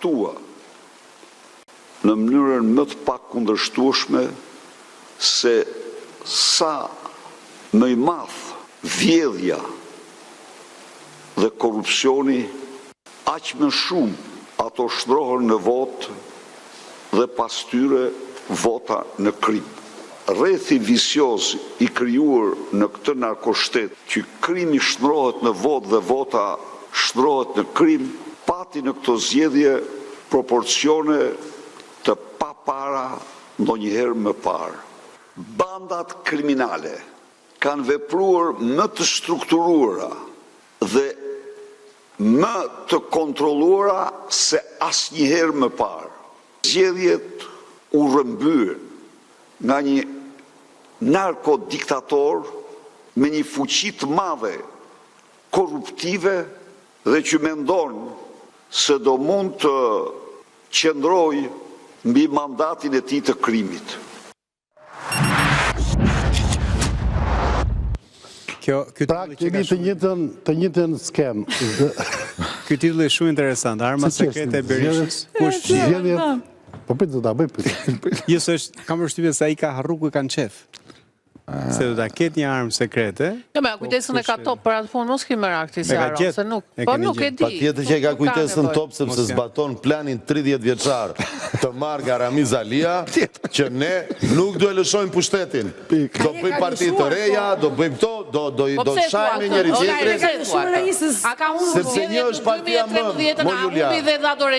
trajtua në mënyrën më të pak kundërshtueshme se sa më i madh vjedhja dhe korrupsioni, aq më shumë ato shndrohen në votë dhe pas tyre vota në krim. Rrethi vicioz i krijuar në këtë narkoshtet, që krimi shndrohet në votë dhe vota shndrohet në krim, pati në këto zgjedhje proporcione të papara ndonjëherë më parë. Bandat kriminale kanë vepruar më të strukturuara dhe më të kontrolluara se asnjëherë më parë. Zgjedhjet u rrëmbyen nga një narkodiktator me një fuqi të madhe korruptive dhe që mendon se do mund të qëndrojë mbi mandatin e tij të krimit. Pra, kemi të njëjtën skem. Ky titull është shumë interesant. Arma sekrete e Berishës. Kush zgjedhjet? Po do ta bëj pyetje. Jo, kam përshtypjen se ai ka harru ku kanë qef. Se do ta ketë një armë sekrete. Jo, me kujtesën e ka top, për atë fund mos ki më rakti se armë, se nuk, po nuk e di. Patjetër që e ka kujtesën top, sepse zbaton planin 30 vjeçar të marrë nga Ramiz Alia, që ne nuk do e lëshojmë pushtetin. Do bëjmë parti të reja, do bëjmë këto, do shajmë njëri tjetrin. Sepse një është partia më Julia.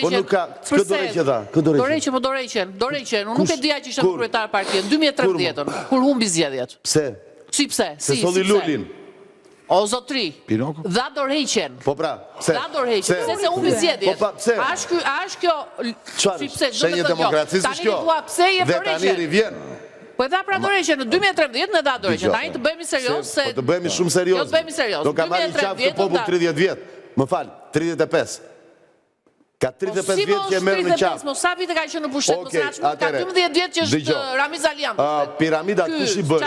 Po nuk ka, kë dorëqe dha? Doreqen, unë nuk e dija që ishte kryetar partia, në 2013, kur humbi zgjedhjet. Pse? Si pse? Se solli Lulin. O zotri, dha dorëheqjen. Po pra, pse? Dha dorëheqjen, pse se humbi zgjedhjet. Po pra, pse? A është kjo... Çfarë? Shenjë demokracisë është kjo? Dhe tani rivjen. Po e dha pra dorëheqjen në 2013 në dha dorëheqjen. Tani të bëhemi serioz se... Po të bëhemi shumë serioz. Jo të bëhemi serioz. Do ka marrë qafë të popull 30 vjet. Më fal, 35. Ka 35 vjet që e merr në qafë. Sa vite ka qenë në pushtet, mos na ka 12 vjet që është Ramiz Alian. Piramidat kush i bëri?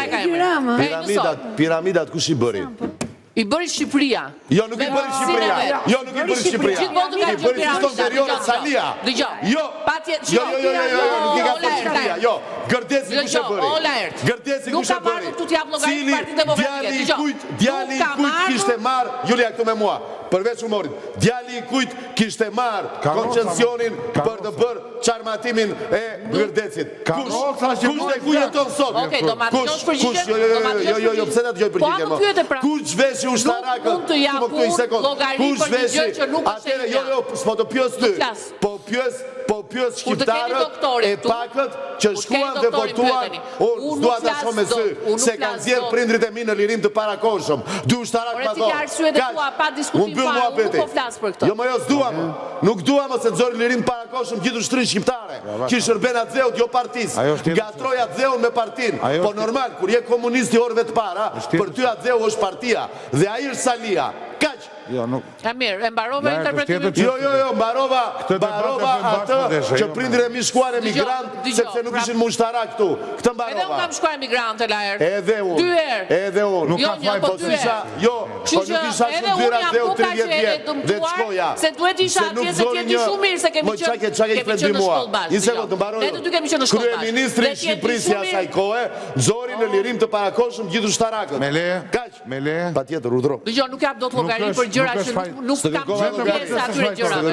Piramidat kush i bëri? I bëri Shqipëria. Jo, nuk i bëri Shqipëria. Jo, nuk i bëri Shqipëria. I bëri Siston Verion Salia. Jo. Jo, nuk i ka bërë Shqipëria. Jo, Gërdeci kush e bëri? Gërdeci kush e bëri? Djali i kujt kishte marr, Julia këtu me mua. Përveç humorit, djali i kujt kishte marr koncesionin për të bërë çarmatimin e Gërdecit. Kush dhe ku jeton sot? Okej, do ma dëgjosh përgjigjen? Jo, pse na dëgjoj përgjigjen? Kush zhveshi ushtarakët? Mund të japun llogari për një gjë që nuk është e jo, s'po të pyes ty. Po pyes shqiptarët e pakët që shkuan dhe votuan. Unë dua ta shoh me sy se kanë zgjedhur prindrit e mi në lirim të parakohshëm. Dy ushtarak pa dorë. Jo, më jo, s'duam. Nuk duam se nxori lirim parakohshëm gjithë ushtrinë shqiptare. Që shërben Atzeut, jo partisë. Gatroj Atzeun me partinë. Po normal, kur je komunisti orëve të para, për ty Atzeu është partia dhe ai është Salia. Kaq. Jo, nuk. Ja mirë, e mbarova interpretimin. Jo, mbarova atë që prindrit e mi shkuan emigrant sepse nuk ishin mushtarak këtu. Këtë mbarova. Edhe unë kam shkuar emigrant Laert. Edhe unë. 2 herë. Edhe unë. Nuk ka faj po 2 herë. Jo, po nuk isha shëndyr Atzeu 30 vjet dhe të shkoja. Se duhet isha atje se ti shumë mirë se kemi qenë. Çka ke thënë mua? Një sekondë, mbaroj. Ne të dy kemi qenë në shkollë bashkë. Kryeministri i Shqipërisë asaj kohe nxori në lirim të parakohshëm gjithë ushtarakët. Me leje. Kaq. Me leje. Patjetër, urdhro. Dëgjoj, nuk jap dot llogari për gjëra që nuk kam qenë pjesë atyre gjërave.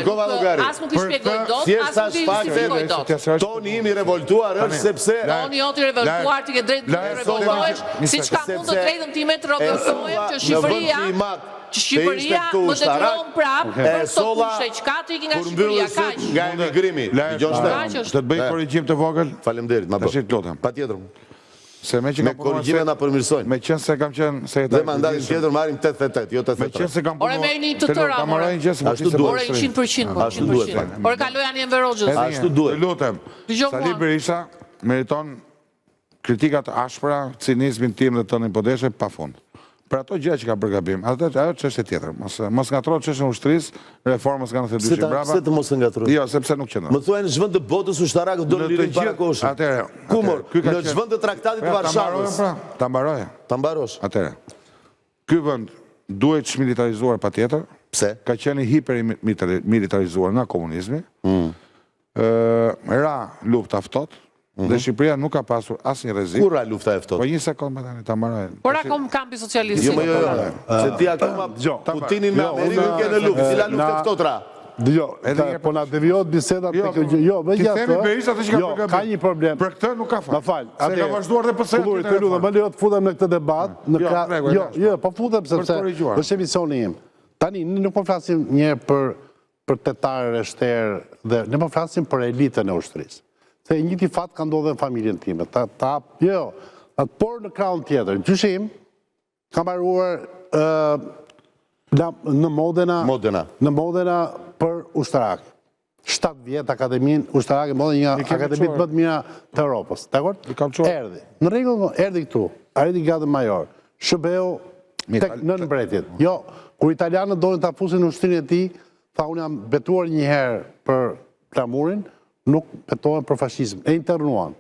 As nuk i shpjegoj dot, as nuk i justifikoj dot. Toni im i revoltuar është sepse Toni jot i revoltuar ti ke drejt të revoltohesh, siç ka mund të drejtën time të revoltohem që Shqipëria më detyron prapë për këto kushte që ka të ikin nga Shqipëria kaq. Nga emigrimi. Të të bëj korrigjim të vogël. Faleminderit, ma bëj. Patjetër. Se me që me korrigjime na përmirësojnë. Me qenë se kam qenë sekretar. Dhe mandatin tjetër marrim 88, jo 83. Me qenë se kam punuar. Ore merrni të tëra. Ashtu duhet. Ore 100%. Ashtu duhet. Ore kaloja në Enver Hoxhës. Ashtu duhet. Lutem. Sali Berisha meriton kritikat ashpra, cinizmin tim dhe tënin podeshe pafund. Për ato gjëra që ka bërë gabim, ajo çështje tjetër. Mos ngatrohet çështja e ushtrisë, reformës kanë thënë dyshim brapa. Pse të mos ngatrohet? Jo, sepse nuk qëndron. Më thuaj në çvend të botës ushtarakët do lirin parakohshëm. Atëherë. Kumor, në çvend të traktatit të Varshavës. Ta mbaroja. Ta mbarosh. Atëherë. Ky vend duhet çmilitarizuar patjetër. Pse? Ka qenë hipermilitarizuar nga komunizmi, ra lufta ftohtë, dhe Shqipëria nuk ka pasur asnjë rrezik. Kur ra lufta e ftohtë? Po një sekond më tani ta mbaroj. Por kampi socialist. Jo. Se ti akoma Putinin me Amerikën ke në luftë, cila luftë e ftohtë ra? Po na devijot bisedat të kjo. Jo, me gjatë. Ka një problem. Për këtë nuk ka fal. Ma fal. Se ka vazhduar dhe pse. Të lutem, më lejo të futem në këtë debat, po futem sepse është emisioni im. Tani nuk po flasim një për tetarë e shterë dhe ne po flasim për elitën e ushtrisë. Se njëti fat ka ndodhe në familjen time. Por në krahun tjetër, gjyshim, ka mbaruar në Modena për ushtarak. 7 vjetë akademin ushtarak e Modena një akademit më të mira të Europës. Erdi. Në rregull, erdi këtu. Erdi gradë major. Shëbeu tek në mbretjet. Jo, kur italianët dojnë të afusin në ushtrinë e ti, tha unë jam betuar një herë për plamurin, nuk betohen për fashizm, e internuan.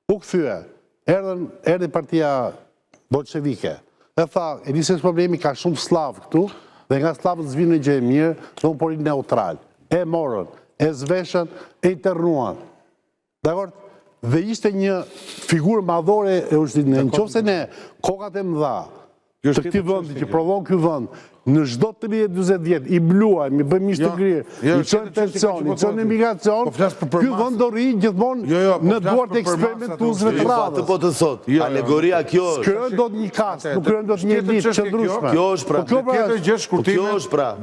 U këthyë, erdi partia bolshevike, e tha, e njësës problemi ka shumë slavë këtu, dhe nga slavët zvinë në gjë e mirë, dhe unë porin neutral. E morën, e zveshën, e internuan. Dakor? Dhe ishte një figurë madhore e ushtrinë. Në qofse ne, kokat e mëdha, të këti vëndi, që provon këj vënd, në çdo 30-40 vjet i bluaj, mi bëjmë ishtë të grirë, i qënë pension, i qënë emigracion, ky vënd do rri gjithmonë në duart e eksperimentuzve të radhës. Të po të thot, alegoria kjo është. Kërën do të një kastë, nuk kërën do të një ditë qëndrushme. Kjo është pra. Tjetër gjë shkurtime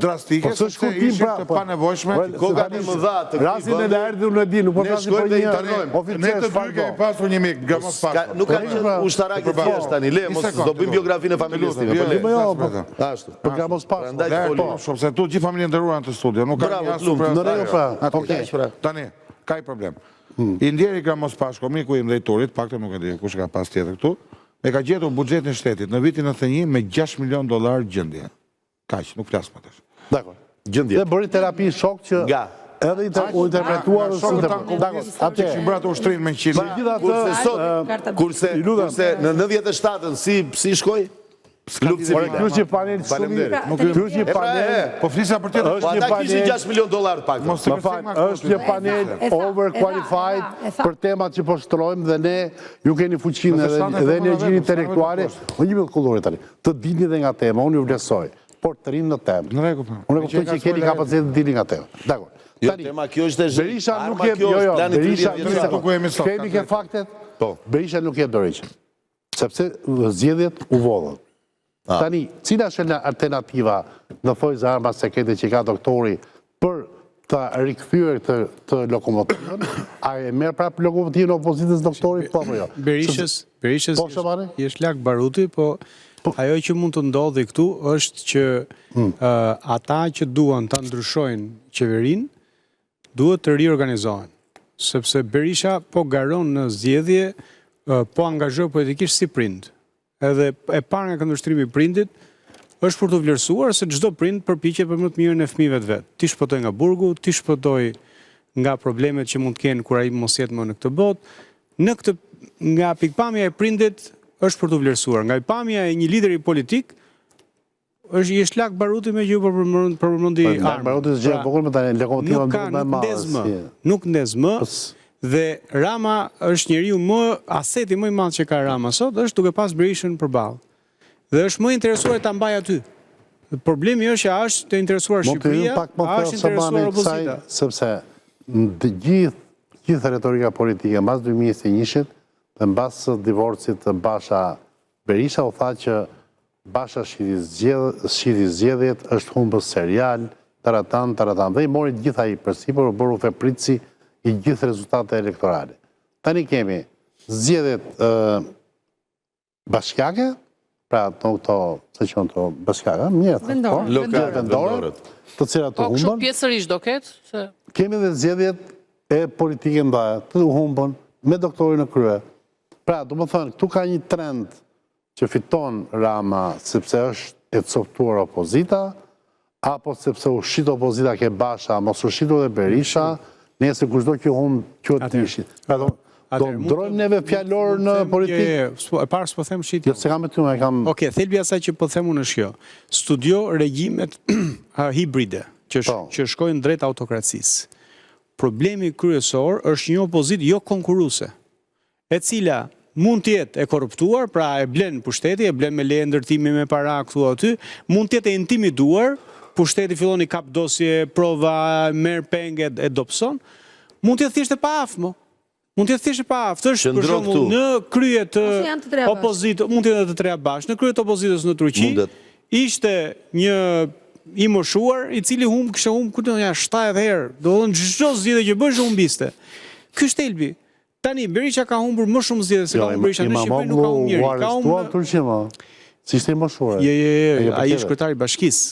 drastike, se ishim të panevojshme. Kokat e mëdha të Rasin e lërdi unë e di, nuk po flasim për një oficer shfardo. Pasur një mik, Gramos Pasko. Nuk ka qenë ushtarak i thjesht tani, le, mos do bëjmë biografinë e familjes time. Mos pas. Se tu gjithë familjen ndëruar në të studio, nuk ka një asur pra. Tani, ka i problem. I ndjeri Gramos Pasko, miku i drejtorit, pak të nuk e di kush ka pas tjetër këtu, e ka gjetur buxhetin e shtetit në vitin 91 me $6 milion gjendje. Kaq, nuk flas më tash. Dakor. Gjendje. Dhe bëri terapi shok që edhe u interpretuar atë që mbrata ushtrinë me 100. Kurse në 97-ën si shkoi? Por kjo që panel shumë mirë. Kjo që panel... Po flisa për tjetër. Po ata kishin $6 milion pak. Është një panel overqualified për temat që po shtrojmë dhe ne ju keni fuqinë dhe energjinë intelektuale. O një mjëllë kullurit tani. Të dini dhe nga tema, unë ju vlesoj. Por të rinë në temë. Unë e kuptoj që keni kapacitet të dini nga tema. Dakor. Jo, tema kjo është e Berisha nuk jetë... Kemi ke faktet? Berisha nuk jetë Berisha. Sepse zgjedhjet u vodhën. Tani, cila është alternativa në thojë arma sekrete që ka doktori për të rikthyer të lokomotivën? A e merr prapë lokomotivën opozitës doktori? Po apo jo? Berishës jesh lak baruti, po ajo që mund të ndodhi këtu është që ata që duan ta ndryshojnë qeverinë duhet të riorganizohen. Sepse Berisha po garon në zgjedhje, po angazhoj politikisht si prind. Edhe e parë nga këndvështrimi i prindit është për të vlerësuar se çdo prind përpiqet për më të mirën e fëmijëve të vet. Ti shpëtoj nga burgu, ti shpëtoj nga problemet që mund të kenë kur ai mos jetë më në këtë botë. Në këtë nga pikpamja e prindit është për të vlerësuar. Nga pikpamja e një lideri politik është Jeshlak Baruti me ju për përmendi armë. Baruti është gjë e bukur me tani lokomotiva më e madhe. Nuk ndez më. Dhe Rama është njeriu aseti më i madh që ka Rama sot, është duke pas Berishën përballë. Dhe është më interesuar ta mbajë aty. Problemi është që është të interesuar Shqipëria, është interesuar opozita. Sepse në gjithë retorika politike mbas 2021-shit dhe mbas divorcit të Basha Berisha u tha që Basha shiti zgjedhjet, është humbës serial, taratan, dhe i mori gjitha i përsipër, u bëru fepritsi i gjithë rezultate elektorale. Tani kemi zgjedhjet bashkiake, pra këto, se që në të bashkiake, vendore, të cilat të humbën. Po, kështu pjesërish do ketë? Kemi dhe zgjedhjet e politike ndaja, të humbën, me doktorin në krye. Pra, du më thënë, këtu ka një trend që fiton Rama sepse është e coptuar opozita, apo sepse u shqit opozita ke Basha, mos u shqitu dhe Berisha, nëse kushdo që humbë që të nishit. Do ndrojmë neve fjallorë në politikë? E parë s'po them shqitja. Se kam e ty me kam... Oke, thelbi asaj që po them unë është kjo. Studio regjimet hibride, që shkojnë drejt autokracisë. Problemi kryesor është një opozitë jo konkurruese, e cila mund tjetë e korruptuar, pra e blen pushteti, e blen me leje ndërtimi me para këtu aty, mund tjetë e intimiduar, pushteti fillon i kap dosje, prova, merr penge e dopson, mund tjetë thjesht e paaftë, mund tjetë thjesht e paaftë, është për shembull në krye të opozitës, mund tjetë të treja bashkë, në krye të opozitës në Turqi, ishte një i moshuar, i cili kishte humb 70 herë, do të thonë çdo zgjedhje që bësh humbiste. Ky është Elbi. Tani, Berisha ka humbur më shumë zgjedhje se ka humbur Berisha, në Shqipëri nuk ka humbur njëri. Ka humbur Turqi, si ishte më shuar. Ai është kryetari i bashkisë.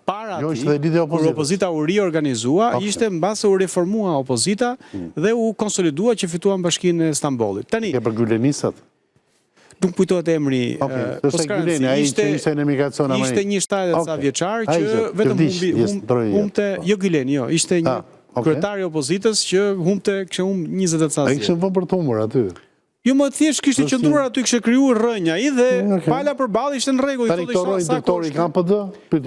Para ati, kur opozita u riorganizua, ishte mbase u reformua opozita dhe u konsolidua që fituan bashkinë e Stambollit. Tani, ke për Gülenisat? Nuk kujtohet emri. Ishte në emigracion Amerikë. Ishte një 70 ca vjeçar që vetëm humbte, jo Gyleni, jo, ishte një kryetari opozitës që kishte humbur 20 ca. Ai kishte vënë për të humbur aty. Jo, më thjesht kishte qëndruar aty, kishte krijuar rrënja ai dhe pala përballë ishte në rregull. Tani këto doktori kanë PD?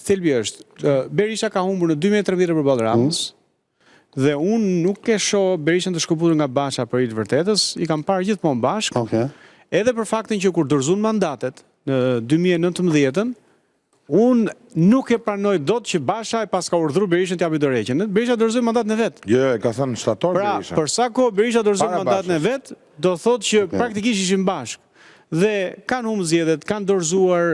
Thelbi është. Berisha ka humbur në 12 vjet përballë Ramës. Dhe unë nuk e shoh Berishën të shkëputur nga Basha për i të vërtetës, i kam parë gjithmonë bashkë, edhe për faktin që kur dorëzuan mandatet në 2019, unë nuk e pranoj dot që Basha e pas ka urdhëruar Berishën të japi dorëheqjen. Berisha dorëzoi mandatin e vet. Jo, e ka thënë shtator Berisha. Pra, për sa kohë Berisha dorëzoi mandatin e vet, do thotë që praktikisht ishin bashkë. Dhe kanë humbur zgjedhjet, kanë dorëzuar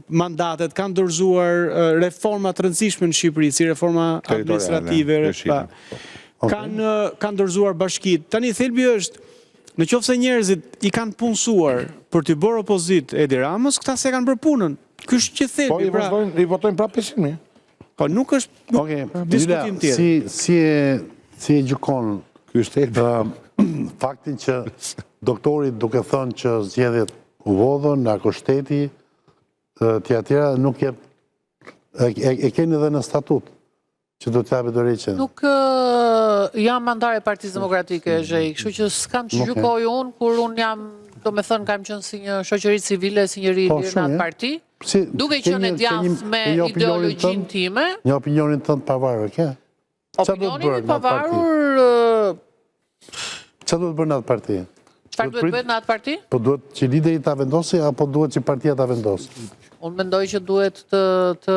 mandatet, kanë dorëzuar reforma të rëndësishme në Shqipëri, si reforma administrative, kanë dorëzuar bashkitë. Tani thelbi është, në qoftë se njerëzit i kanë punësuar për të bërë opozitë Edi Ramës, këta se kanë bërë punën. Ky është që thelbi. Po i votojnë prapë 500.000. Po nuk është diskutim tjetër. Si e gjykon ky është thelbi faktin që doktorit duke thënë që zgjedhjet u vodhën nga kushteti, tjera nuk e keni edhe në statut që do t'japi dorëheqjen. Nuk jam mandare e Partisë Demokratike, Zhej, kështu që s'kam që gjykoj unë, kur unë jam, do me thënë, kam qenë si një shoqëri civile, si një lirë në atë parti, duke qenë e djathtë me ideologjin time. Një opinionin tënd pavarur, ke? Opinionin pavarur... Qa duhet bërë në atë parti? Çfarë duhet bëhet në atë parti? Po duhet që lideri ta vendosi, apo duhet që partia ta vendosi? Unë mendoj që duhet të...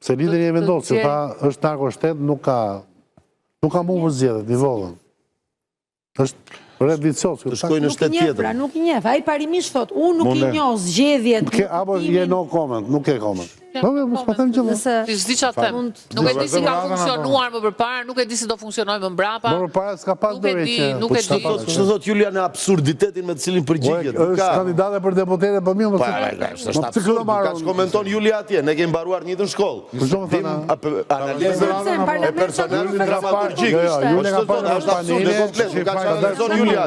Se lideri e vendosi, ta është narko shtet, nuk ka mu për zgjedhjet, i vodhën. është rreth vicos. Të shkojnë në shtet tjetër. Pra nuk i njeh, ai parimisht thot, unë nuk i njoh zgjedhjet. Apo je no comment, nuk ke comment. Po, s'po them gjë. Ti s'di çfarë them. Nuk e di si ka funksionuar më përpara, nuk e di si do funksionojë më mbrapa. Më përpara s'ka pas dorëheqje. Nuk e di. Ç'do thot Julia në absurditetin me të cilin përgjigjet. Është kandidate për deputete, po mirë Ka komenton Julia atje, ne kemi mbaruar një në shkollë. Analizën e personalit dramaturgjik.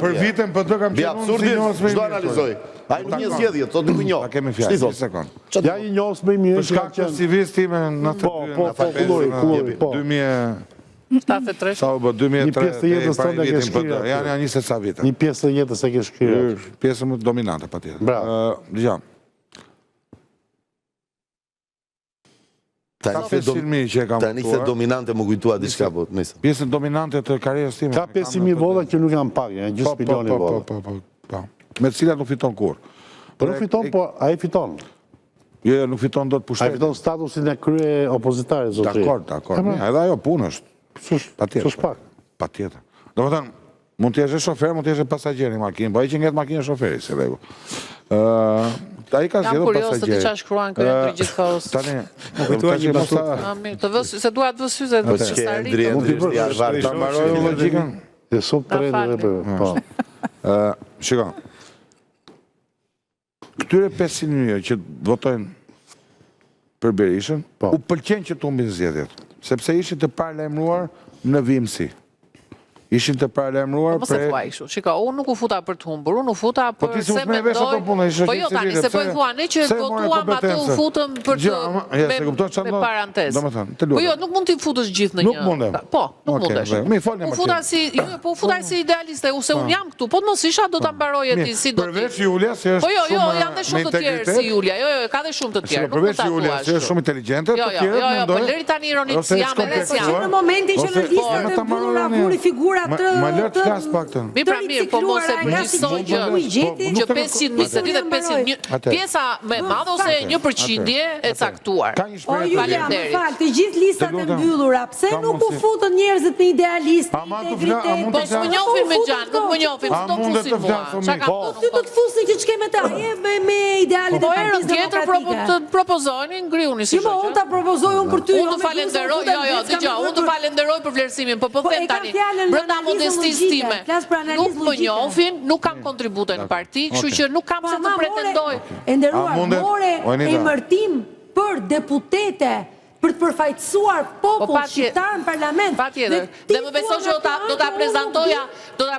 Për vitën për të kam qenë unë çdo analizoj. Ai nuk një zgjedhje, thot nuk i njoh. Kemi fjalë, një sekond. Ja i njohës më mirë. Për shkak të CV-s time në 92. Po. 73. Sa u bë 2003. Një pjesë të jetës tonë ke shkruar. Janë 20 sa vite. Një pjesë të jetës e ke shkruar. Pjesë më dominante patjetër. Bravo. Dgjam. Tani se dominante më kujtua diçka po, nisë. Pjesën dominante të karrierës time. Ka 500.000 vota që nuk janë pak, janë gjysmë milioni vota. Po. Me të cilat nuk fiton kur. Po nuk fiton, po ai fiton. Jo, nuk fiton dot pushtetin. Ai fiton statusin e krye opozitare zotëri. Dakor. Edhe ajo punë është. Patjetër. S'është pak. Patjetër. Domethënë, mund të jesh shofer, mund të jesh pasager në makinë, po ai që ngjet makinën shoferi, si rregull. Ai ka zgjedhur pasager. Jam kurioz të di çfarë shkruan këtu në gjithkohës. Tani, më kujtoa një batutë. Të vës, se dua të vë syze të çfarë. Ta mbaroj logjikën. E sot trendin edhe po. Shiko. Këtyre 500.000 që votojnë për Berishën, u pëlqen që të humbin zgjedhjet, sepse ishin të paralajmëruar në vimësi. ishin të paralajmëruar Mos e thuaj kështu. Shiko, unë nuk u futa për të humbur, unë u futa për se mendoj. Po jo tani, se po e thua ne që votuam atë u futëm për të me parantezë. Po jo, nuk mund t'i futësh gjithë në një. Nuk mundem. Po, nuk mundesh. U futa si, po u futa si idealiste, se unë jam këtu. Po të mos isha do ta mbaroje ti si do ti. Përveç Julia, si është. Po jo, janë dhe shumë të tjerë si Julia. Jo, ka dhe shumë të tjerë. Përveç Julia, si është shumë inteligjente, të tjerë mendoj. Po lëri tani ironik si jam edhe si jam. Në momentin që në listat e mbyllura vuri figura të Ma lër të flas paktën. Mi pra mirë, po mos e përgjithsoj që 500.000 pjesa me madhe ose 1% e caktuar. O Julia, më fal, të gjithë listat e mbyllura, pse nuk u futën njerëzit në idealist, integritet? Po s'më njohin me Gjan, nuk më njohin, s'do të fusin mua. Çka ka Po ty do të fusin që ç'ke me ta, me idealet e Partisë Demokratike. Të propozojnë, ngriuni si shoqë. Unë ta propozoj unë për ty. Unë të falenderoj, dëgjoj, unë të falenderoj për vlerësimin, po them tani. Brenda modestisë time, nuk më njohin, nuk kam kontribute në parti, kështu që nuk kam se të pretendoj. E nderuar, more emërtim për deputete për të përfaqësuar popull shqiptar në parlament. Patjetër. Dhe më besoj që do ta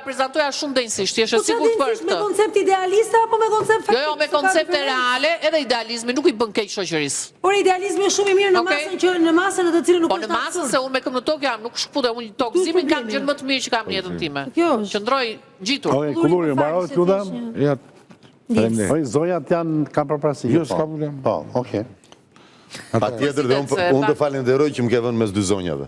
prezantoja shumë denjësisht. Je sigurt për këtë? Me koncept idealiste apo me koncept faktike? Jo, me koncepte reale, edhe idealizmi nuk i bën keq shoqërisë. Por idealizmi është shumë i mirë në masën në të cilën nuk është. Po në masën se unë me këmbë në tokë jam, nuk shkputem, unë tokëzimin kam gjën më të mirë që kam në jetën time. Qëndroj gjitur. Okej, Kulluri, mbaroj të lutem. Ja. Faleminderit. Zonjat kanë përparësi. Jo, s'ka problem. Po, okay. Patjetër dhe unë të falenderoj që më ke vënë mes dy zonjave.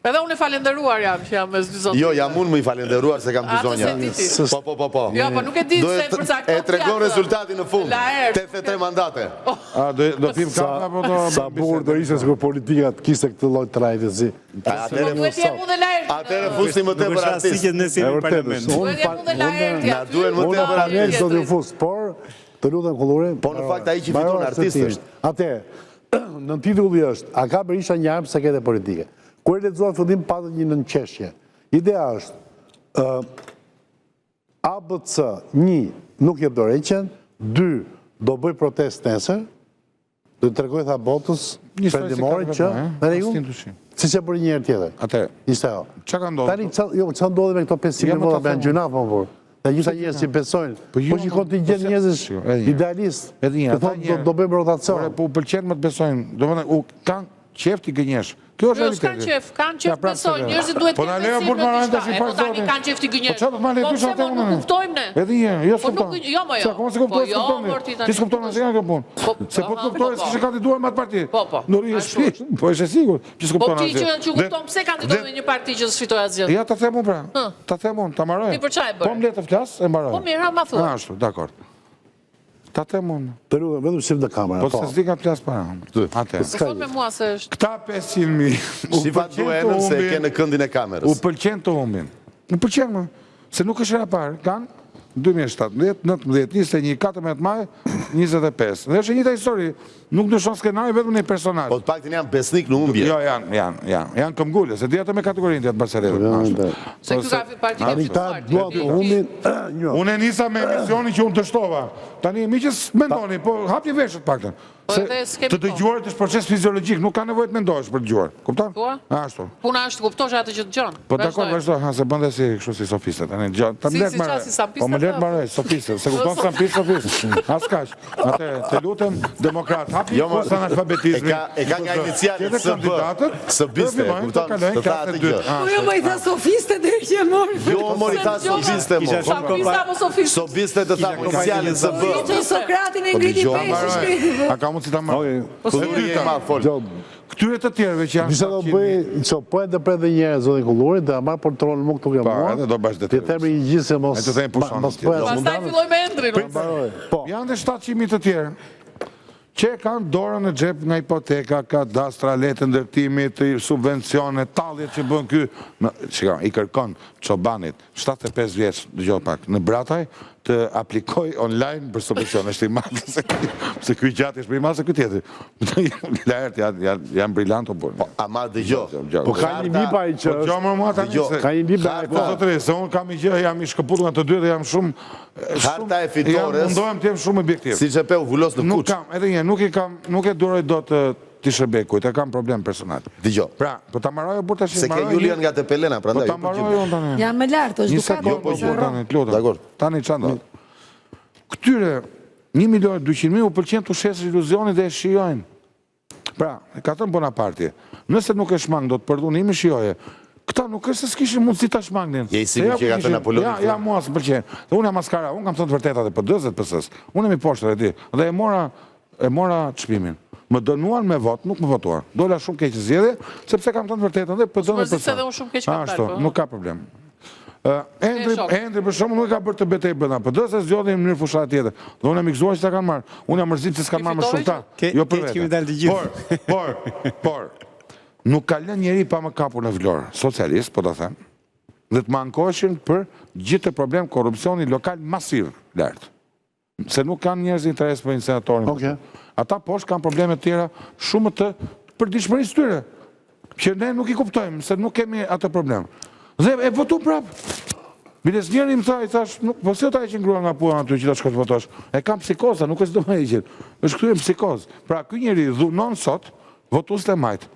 Edhe unë e falenderuar jam që jam mes dy zonjave. Jo, jam unë më i falenderuar se kam dy zonjave. Po. Jo, po nuk e di se për sa e tregon rezultatin në fund. 83 mandate. Do pim kafe apo do sa bukur do ishte sikur politika të kishte këtë lloj trajti si. Atëherë fusim më tepër artist. E vërtetë. Na duhen më tepër artist. Do të fus, por të lutem Kulluri. Po në fakt ai që fiton artist është. Atëherë, në titulli është, a ka Berisha një armë sekete politike? Kur e lexova fillim patët një nënqeshje. Ideja është ABC 1 nuk jep dorëheqjen, 2 do bëj protestë nesër, do të tregoj tha botës perëndimore që në rregull, siç e bëri një herë tjetër. Atëherë, ishte ajo. Çka ka ndodhur? Tani jo, ç'a ndodhi me këto 500 vota me gjuna apo por. Dhe gjitha njerëz që besojnë, po që kontingent njerëzish idealist, që thonë do bëjmë rotacion. Po pëlqen më të besojnë, do më u kanë qef t'i gënjesh. Kjo është realiteti. Kanë qef besojnë, njerëzit duhet të kenë besim në diçka. Po tani kanë qef t'i gënjesh. Po pse nuk kuptojmë ne? Edhe një, jo s'kupton. Jo më jo. Po jo, ti s'kupton asgjë nga kjo punë. Se po të kuptoj se s'e kandiduar me atë parti. Po. Nuri është shpirt. Po është e sigurt. Ti s'kupton asgjë. Po ti që kupton pse kandidoi me një parti që s'fitoi asgjë. Ja ta them unë pra. Ta them unë, ta mbaroj. Ti për çfarë bën? Po më le të flas, e mbaroj. Po mirë, ma thuaj. Ashtu, dakor. Ta them unë. Të lutem, vetëm shif në kamerë. Po se s'di ka flas para. Atë. S'ka me mua se është. Këta 500.000. Shifat duhen se ke në këndin e kamerës. U pëlqen të humbin. Më pëlqen më. Se nuk është era parë. Kanë 2017, 19, 21, 14 maj, 25. Dhe është e njëjta histori. Nuk ndryshon skenari vetëm në një personazh. Po të paktën janë besnik në humbje. Jo, janë këmbgulë, se di ato me kategorinë të Barcelonë. Se ky ka parti duan të humbin. Unë nisa me emisionin që unë dështova. Tani miqës mendoni, po hapni veshët paktën. Se të dëgjuarit është proces fiziologjik, nuk ka nevojë të mendosh për dëgjuar. Kupton? Ashtu. Puna është kuptosh atë që dëgjon. Po dakor, vazhdo, ha se bën si kështu si sofistë tani. Ta mbledh marrë. Po më let marrë sofistë, se kupton sofistë. As kaq. Atë të lutem demokrat, hapi kursin alfabetizmi. E ka nga inicialet së biste, kupton? Të tha atë gjë. Po jo më i tha sofiste deri që mori. Jo më i tha sofiste më. Sofiste të tha inicialet së b. Sokratin e ngriti peshë. Mund si ta marrë. Këtyre të tjerëve që janë... Disa do bëj, që po e të pret dhe njerë, zotin Kulluri, dhe marrë për të ronë më këtu ke mua. Edhe do bashkë dhe të tërë i gjithë se mos... Pastaj filloj me Endrin. Janë dhe 700.000 të tjerë, që kanë dorën në xhep nga hipoteka, kadastra, letë ndërtimit, subvencione, taljet që bën ky. Shika, i kërkon çobanit 75 vjeç, dëgjoj pak, në Brataj, të aplikoj online për subvencione, është i madh se ky gjatë është më i madh se ky tjetri. Lart janë brillant o burr. Ama dëgjoj. Po ka një bip ai që jo më mua tani. Ka një bip ai. Po zotëri, se un kam një gjë, jam i shkëputur nga të dy dhe jam shumë harta e fitores. Mundohem të jem shumë objektiv. Siç e pe u vulos në kuç. Nuk kam, edhe një, nuk e duroj dot ti Shërbekujt, e kam problem personal. Dëgjoj. Pra, po ta mbaroj për tash. Se ke Julian nga te Pelena, prandaj. Po ta mbaroj unë tani. Ja më lart, është dukat. Dakor. Tani çfarë? Këtyre 1.200.000 u pëlqen të shesë iluzionit dhe e shijojnë. Pra, ka thënë Bonaparte, nëse nuk e shmang do të përdunimi shijoje. Këta nuk është se s'kishin mundësi ta shmangnin. Je i sigurt që ka thënë Napoleoni? Ja, mua s'm pëlqen. Dhe unë jam maskara, unë kam thënë të vërtetat e PD-s dhe PS-s. Unë jam i poshtë e di. Dhe e mora çmimin. Më dënuan me vot, nuk më votuar. Dola shumë keq zgjedhje, sepse kam thënë të vërtetën dhe PD-n dhe PS-s. Edhe unë shumë keq kam dalë. Nuk ka problem. Endri për shumë nuk ka bërë të betej bëna, për dhe se zgjodhi në mënyrë fushat tjetër. Dhe unë e mikzuar që ta kanë marrë. Unë jam mërzit që s'kanë marrë më shumë ta. Jo për vete. Por, nuk ka lënë njeri pa më kapur në Vlorë, socialist, po të them, dhe të mankoshin për gjithë të problem korupcioni lokal masiv lartë. Se nuk kanë njerëz interes për një senatorin. Ata poshtë kanë probleme tjera shumë të përditshmërisë tyre, që ne nuk i kuptojmë, se nuk kemi atë problem. Dhe e votu prapë. Biles njëri më tha, i thash, po se ta e që ngrua nga pua aty që ta shkot votosh. E kam psikoza, nuk e s'do me e qenë. është këtu e psikoz. Pra, këj njëri dhunon sot, votus të majtë.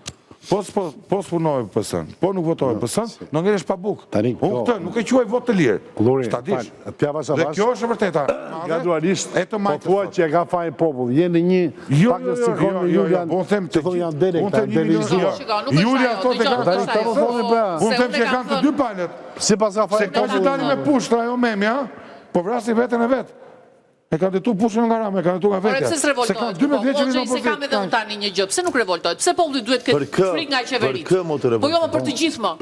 Po s'punoj pësën, po nuk votoj pësën, në ngeresh pa bukë. Unë këtë, nuk e quaj vot të lirë. Shtadisht. Dhe kjo është e vërteta. Gradualisht, po thua që e ka fajnë popull. Jeni një pak në sikon në Julian, që thonë janë dele këta, dele Julian thotë e unë them që e kanë të dy palet. Si pas ka fajnë popull. Se ka që tani me pushtra jo memja, po vrasi vetën e vetë. E kanë ditu pushën nga Rame, e kanë ditu nga vetja. Pse s'revoltojt? Se kam edhe unë tani një gjë. Pse nuk revoltojt? Pse populli duhet këtë frik nga qeveria? Po jo më për të gjithë më.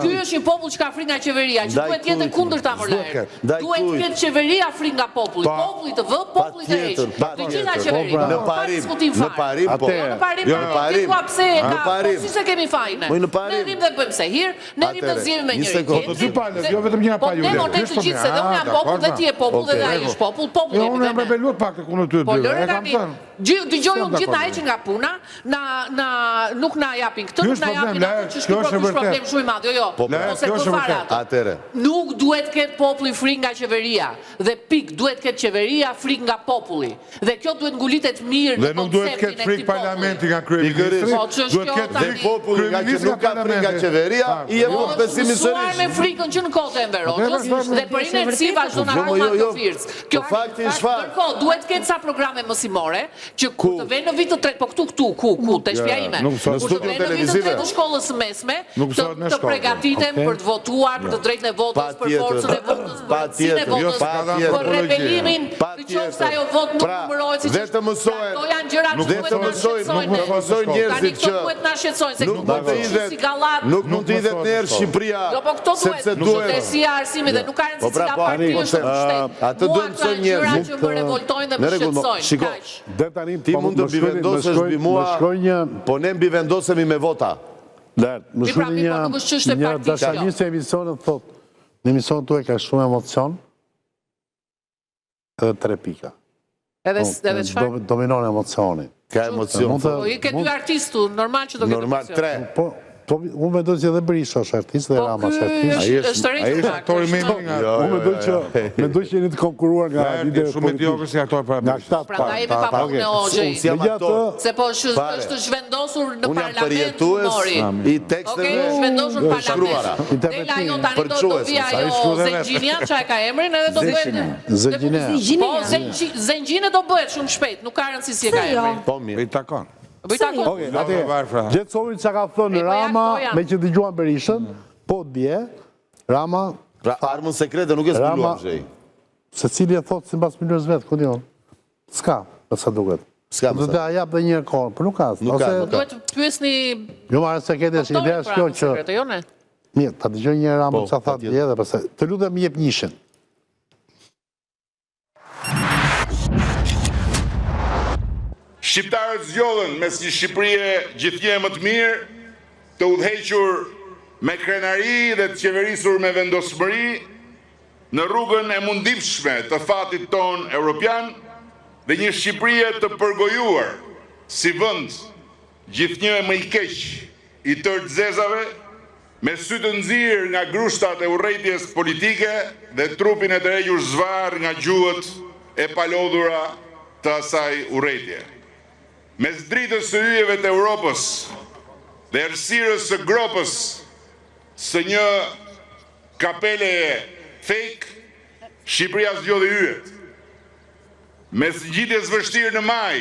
Ky është një popull që ka frik nga qeveria, që duhet jetë kundër ta mërlajrë. Duhet këtë qeveria frik nga populli. Populli të vë, populli të heqë. Të gjitha qeveria. Në parim, po. Në parim, pse e ka, si se kemi fajne. Ne rim dhe bëjmë se hirë, ne rim dhe zjemi me njëri Unë jam rebeluar pak të kundër ty dy. E kam thënë. Dëgjoj unë gjithë na heqin nga puna, nuk na japin këtë, nuk na japin atë që shkipër kështë problem shumë i madhë. Jo, ose përfara atë. Nuk duhet këtë populli frik nga qeveria. Dhe pik, duhet këtë qeveria frik nga populli. Dhe kjo duhet ngulitet mirë në konceptin e këti populli. Dhe nuk duhet këtë frik parlamenti nga kryeministri. Duhet këtë frik populli nga që nuk ka frik nga qeveria, i e mund besimi sërish. Mësuar me frikën që në kote e mberoqës, dhe për inerci vazhdo në akoma të firës. Kërko, duhet këtë sa programe mësimore, që kur të vejnë në vitë të tretë, po këtu, të shpja ime, kur të vejnë në vitë të tretë të shkollës mesme, të pregatitem për të votuar, për të drejtën e votës, për forcën e votës, për rëndësinë e votës, për rebelimin, për qoftë se ajo votë nuk numërojë, si që to janë gjëra që duhet të shqetsojnë, tani këto duhet të shqetsojnë, se këtu duhet si galat, nuk mund të idhet nërë Shqipëria, jo, po këto duhet, si arsimi dhe nuk ka rëndësi si ka parti është në shtetë. Mua këto janë gjëra që më revoltojnë dhe më shqetsojnë. Ti mund të bivendosësh bi mua, po ne bivendosemi me vota. Më shkoj një dashanisë e emisionet thot, në emisionet tu e ka shumë emocion, edhe 3 pika. Edhe qëfar? Dominon emocioni. Ka emocion. I ke 2 artistu, normal që do këtë emocion. Normal, 3. Unë me dojë që edhe Berisha është artist dhe Rama është artist. Po është rejtë aktori me nga. Unë me dojë që jeni të konkuruar nga lideri politik. Shumë me diogër si aktor për Berisha. Pra ta jemi pa punë o gjej. Se po është zhvendosur në parlament mori. I teksteve zhvendosur në parlament. Dela jo tani do vija jo Zengjinja që e ka emrin edhe do bëhet. Zengjine do bëhet shumë shpejt, nuk ka rëndësi si e ka emrin. Po mirë. I takon. Gjetsovin që ka thënë Rama me që dëgjuan Berishën, po dje, Rama... Pra armën sekrete nuk e s'pulluam shej. Se cili e thotë si mbas mënyrës vetë, ku dion? Ska, përsa duket. Ska mësa. Dhe ajap dhe njërë kohë, për nuk ka. Duhet të pyesni... Jo marë sekete që ideja është kjo që... Mirë, ta dëgjoj një Rama që tha dje dhe përse... Të lutem jep njëshin. Shqiptarët zgjodhen mes një Shqipërie gjithnjë më të mirë, të udhëhequr me krenari dhe të qeverisur me vendosmëri në rrugën e mundimshme të fatit ton europian dhe një Shqipërie të përgojuar si vend gjithnjë më i keq i tërë zezave, me sy të nxirr nga grushtat e urrëties politike dhe trupin e tërhequr zvar nga gjuhët e palodhura të asaj urrëtie. mes dritës së yjeve të Europës dhe errësirës së gropës së një kapele fake, Shqipëria zgjodhi yjet. Mes ngjitjes vështirë në maj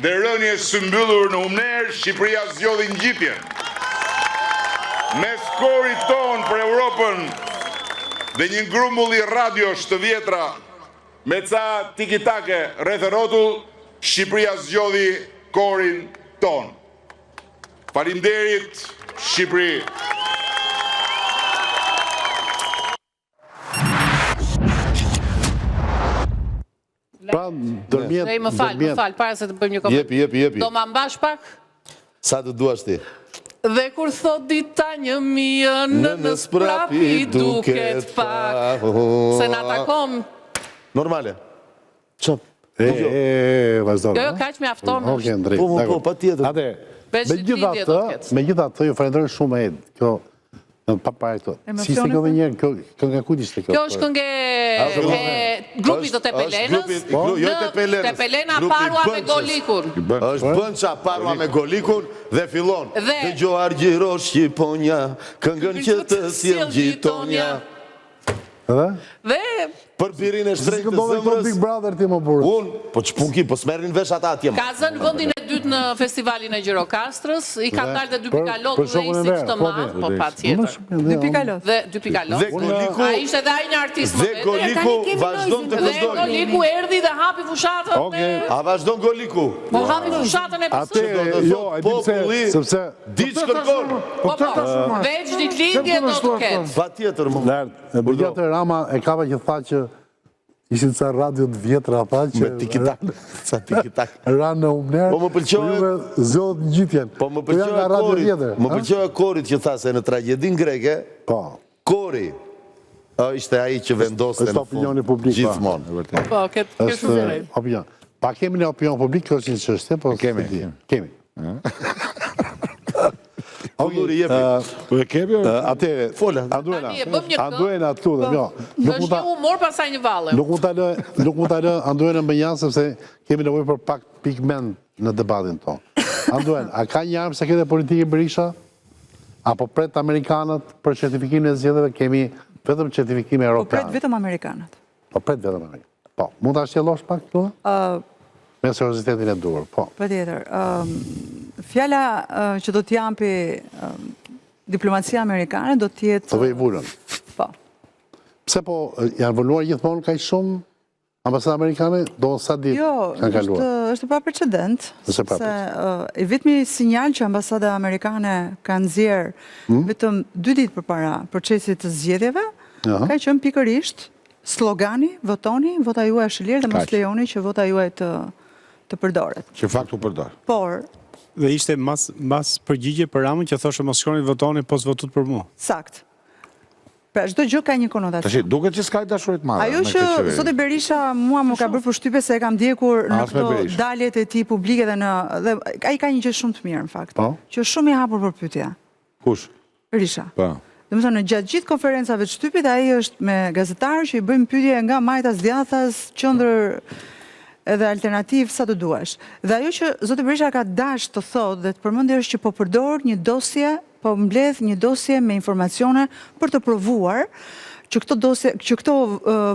dhe rënies së mbyllur në Umner, Shqipëria zgjodhi ngjitjen. Mes korit ton për Europën dhe një grumbulli radiosh të vjetra me ca tiki-take rreth rrotull, Shqipëria zgjodhi korin ton. Faleminderit, Shqipëri. Pra, dërmjet... Më fal, para se të bëjmë një koment. Jepi. Do ma mbash pak? Sa të duash ti? Dhe kur thot dita një mija në sprapi duket pak. Se në atakom... Normale. Qop. Vazhdojnë. Jo, kaq me afton. Po, pa tjetër. Ate, me gjitha të ju falenderoj shumë e Kjo, pa para këto. Si ishte kjo dhe njerë, kënga kujt ishte kjo? Kjo është kënge grupit të Tepelenës. Në Tepelena parua me Golikun. është Bënça parua me Golikun dhe fillon. Dhe gjo argjiro Shqiponja, këngën që të sjell gjitonja. Dhe... Për birin e shtrejtë të zëmrës... Big Brother ti më burë. Unë, po që punki, po s'merin vesh ata atje më. Ka zënë vëndin e dytë në festivalin e Gjirokastrës, i ka dalë dhe 2 pikallot dhe i si që të madhë, po pa tjetër. 2 pikallot. Dhe 2 pikallot. Dhe Goliku... A ishte dhe a një artist më Dhe Goliku vazhdon të Dhe Goliku erdi dhe hapi fushatën e... A vazhdon Goliku? Po hapi fushatën e pësë. Jo, e di pse, sepse... Diç kërkon. Po, veç dit lindje do të ketë. Pa tjetër më. Lartë, Brigjatë Rama e kava që tha që ishin ca radio të vjetra, tha që... Me tiki-tak. Sa tiki-tak. Ranë në Umner, Po më pëlqoje... zjodhët në gjitjen. Po më pëlqoje korit që tha se në tragedin greke, kori ishte aji që vendoste në fund gjithmonë. Po, këtë shumë vërrej. Opinion. Pa kemi në opinion publik, kjo është një qështë, po... Kemi. Kulluri jepi. Po e kemi? Atere, Anduena të lutë, jo. është një humor pasaj një valë. Nuk mu talë Anduena më janë, sepse kemi nevojë për pak pigment në debatin tonë. Anduena, a ka një armë se këtë politike Berisha? Apo pret Amerikanët për certifikimin e zgjedhjeve? Kemi vetëm certifikime europiane. Po pret vetëm Amerikanët. Po, mund të ashtjellosh pak të lutë? Me seriozitetin e duhur, po. Për tjetër. Fjala që do t'jampi diplomacia amerikane do t'jetë... Të vej vullën. Po. Pse po janë vëlluar gjithmonë kaj shumë ambasadat amerikane? Do sa ditë kanë kaluar? Jo, është pa precedent. Se i vetmi sinjal që ambasada amerikane kanë nxjerrë vetëm 2 ditë përpara procesit të zgjedhjeve, ka qenë pikërisht slogani, votoni, vota juaj është e lirë dhe mos lejoni që vota juaj të përdoret. Që faktu përdor. Por... Dhe ishte mas përgjigje për Ramën që thoshe mos shkoni votoni pos votut për mua. Sakt. Pra, çdo gjë ka një konotacion. Tashi, duket që s'ka dashurit madhe. Ajo që zoti Berisha mua më ka bërë përshtypje se e kam ndjekur në këto daljet e tij publike dhe ai ka një gjë shumë të mirë në fakt, që është shumë i hapur për pyetje. Kush? Berisha. Po. Domethënë në gjatë gjithë konferencave të shtypit ai është me gazetarë që i bëjmë pyetje nga majtas, djathas, qendër edhe alternativ sa të duash. Dhe ajo që zoti Berisha ka dash të thotë dhe të përmendë është që po përdor një dosje, po mbledh një dosje me informacione për të provuar që këto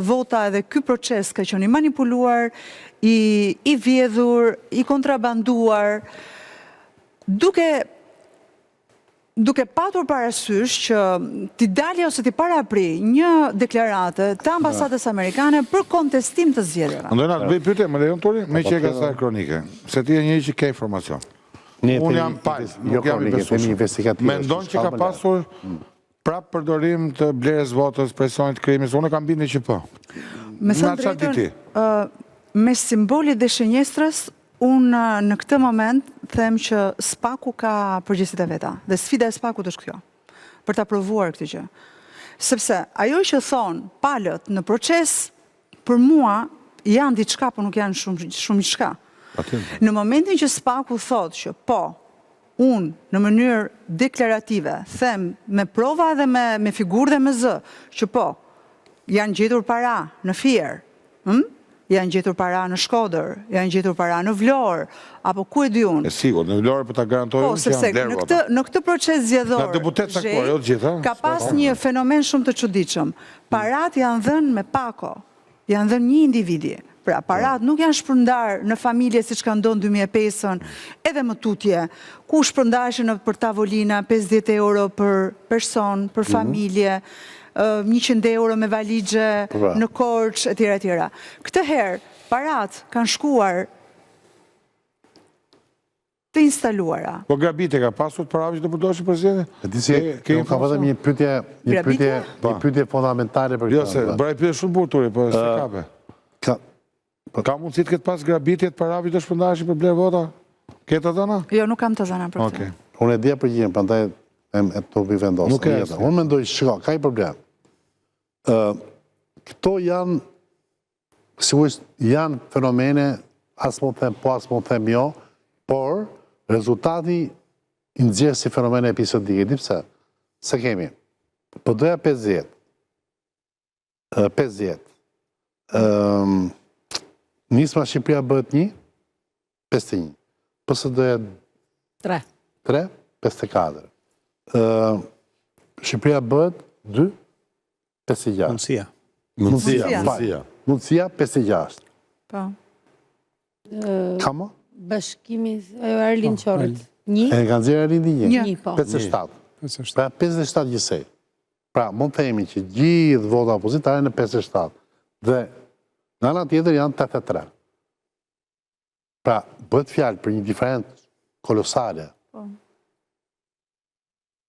vota edhe ky proces ka qenë i manipuluar, i vjedhur, i kontrabanduar, duke patur parasysh që t'i dalje ose t'i parapri një deklarate të ambasadës amerikane për kontestim të zgjedhjeve. Anduena, të bëj pyetje, më lejon Tori, me që e ka sa kronike, se ti je njëri që ka informacion. Unë jam pajt, nuk jam i besueshëm. Mendon që ka pasur prap përdorim të blerjes votës, presionit krimit, unë kam bindje që po. Me sa drejtën, me simbolit dhe shënjestrës, unë në këtë moment them që Spaku ka përgjegjësitë e veta dhe sfida e Spakut është kjo, për ta provuar këtë gjë. Sepse ajo që thon palët në proces për mua janë diçka, por nuk janë shumë diçka. Në momentin që Spaku thotë që po, unë në mënyrë deklarative them me prova dhe me figurë dhe me zë, që po, janë gjetur para në fier, janë gjetur para në Shkodër, janë gjetur para në Vlorë, apo ku e di unë. E sigur, në Vlorë për ta garantojë unë që janë vlerë vota. Në këtë proces zgjedhor, ka pas një fenomen shumë të çuditshëm. Parat janë dhënë me pako, janë dhënë një individi. Pra, parat nuk janë shpërndar në familje si që ka ndonë 2005-ën, edhe më tutje, ku shpërndashin për tavolina, 50 euro për person, për familje, 100 euro me valigje, në Korç, etjera, etjera. Këtë herë, parat kanë shkuar të instaluara. Po grabite ka pasur të parave që të përdojshë për zjedhe? E di si, unë ka vetëm një pyetje fundamentale për këtë. Jo, se, bëraj pyetje shumë burturi, për se kape. Ka mundësi të këtë pas grabitjet parave të shpërndashë për blerë vota? Këtë të dhëna? Jo, nuk kam të dhëna për këtë. Unë e dhja për gjithë, përndaj e të bi vendosë. Unë mendoj, shko, ka i problem. Këto janë, sigurisht, janë fenomene, asë më them po, asë më them jo, por rezultati i nxjerrë si fenomene episodike. Di pse? Se kemi, PD-ja 50, Nisma Shqipëria bëhet 1, 51. PSD-ja 3, 54. Shqipëria bëhet 2, 56. Mundësia 56. Po. Kama? Bashkimi, Arlin Qorët. 1? E kanë zirë Arlin 1? 57. 57. Pra 57 gjithsej. Pra, mund të themi që gjithë vota opozitare në 57. Dhe në ana tjetër janë 83. Pra, bëhet fjalë për një diferencë kolosale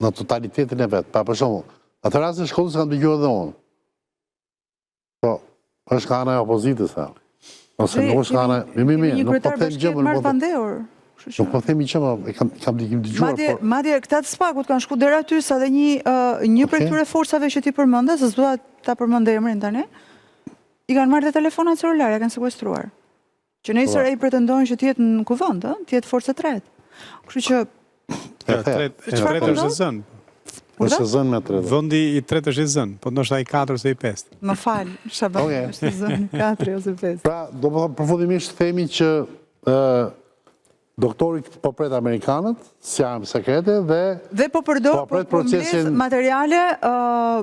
në totalitetin e vetë. Pra, për shembull, atë rast e Shkodrës kanë dëgjuar edhe unë. Po, është ka ana e opozitës, ose nuk është ka ana... Një kryetar bashkjetë Mark Pandeur. Nuk po themi që kam dëgjuar. Madje këta të spakut kanë shku deri aty sa dhe një prej këtyre forcave që ti përmendë, se s'dua ta përmend emrin tani. I kanë marrë dhe telefonat celulare, kanë sekuestruar. Që nesër ai pretendojnë që t'jetë në kuvend, t'jetë forca tretë. Kështu që... Tretë është zënë. është zënë me tretë. Vëndi i tretë është zënë, po ndoshta i 4 ose i 5. Më falë, Shaban, është zënë 4 ose 5. Pra, do më përfundimisht themi që doktorit po pret Amerikanët, si armë sekrete, dhe po përdor për mbledh materiale...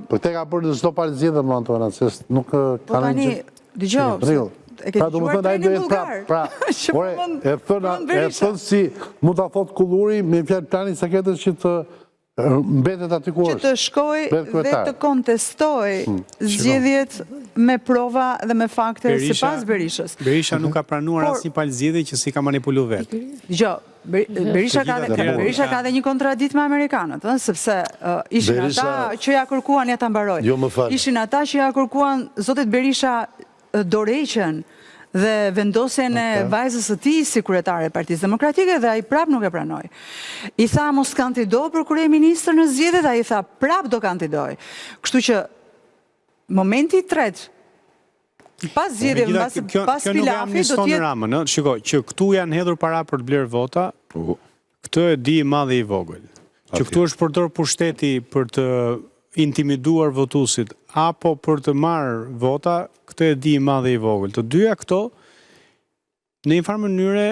Po te ka bërë në çdo palë zgjedhje, më Antoana, se nuk ka në një... Dëgjoj, e ke dëgjuar trenin bullgar. Pra, e thënë si mund ta thot Kulluri me fjalë planin sekretës që të mbetet aty ku është. Që të shkoj dhe të kontestoj zgjedhjet me prova dhe me fakte sipas Berishës. Berisha nuk ka pranuar asnjë palë zgjedhje që si ka manipulu vetë. Dgjoj, Berisha ka dhe një kontradikt me amerikanët, sepse ishin ata që ja kërkuan, ja ta mbaroj. Ishin ata që ja kërkuan zotit Berisha dorëheqjen dhe vendosjen e vajzës së tij si kryetare e Partisë Demokratike dhe ai prap nuk e pranoi. I tha mos kandido për kryeministër në zgjedhjet, ai tha prap do kandidoj. Kështu që momenti i tretë pas zgjedhjeve, pas pilafit do të jetë... Shikoj, që këtu janë hedhur para për të blerë vota, këtë e di i madh dhe i vogël. Që këtu është përdor pushteti për të intimiduar votuesit apo për të marrë vota, këtë e di i madh dhe i vogël. Të dyja këto në një farë mënyre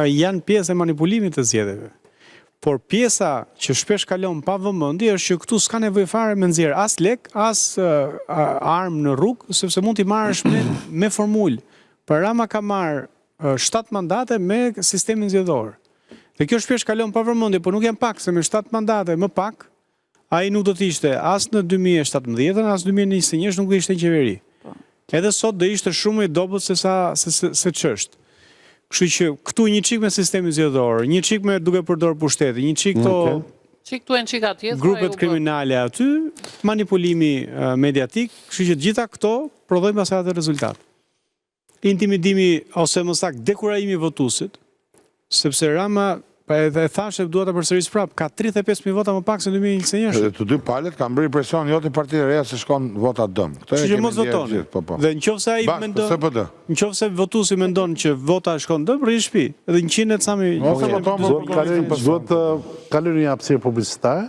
janë pjesë e manipulimit të zgjedhjeve. Por pjesa që shpesh kalon pa vëmendje është që këtu s'ka nevojë fare me nxjerr as lek, as armë në rrugë, sepse mund t'i marrësh me formulë. Për Rama ka marrë 7 mandate me sistemin zgjedhor. Dhe kjo shpesh kalon pa vëmendje, por nuk janë pak, se me 7 mandate më pak, ai nuk do të ishte as në 2017, as 2021 nuk do ishte në qeveri. Edhe sot do ishte shumë i dobët se ç'është. Kështu që këtu një çik me sistemin zgjedhor, një çik me duke përdorur pushteti, një çik grupet kriminale aty, manipulimi mediatik, kështu që gjitha këto prodhojnë pastaj atë rezultat. Intimidimi ose më saktë dekurajimi i votuesit, sepse Rama e thashë dua ta përsëris prap, ka 35.000 vota më pak se 2021. Edhe të dy palët kanë bërë presion jo te Partia e Reja se shkon vota dëm. Kështu që mos votoni. Dhe nëse ai mendon, nëse votuesi mendon që vota shkon dëm, rri në shtëpi. Edhe 100 e ca më. Duhet kalojnë një hapësirë publicitare.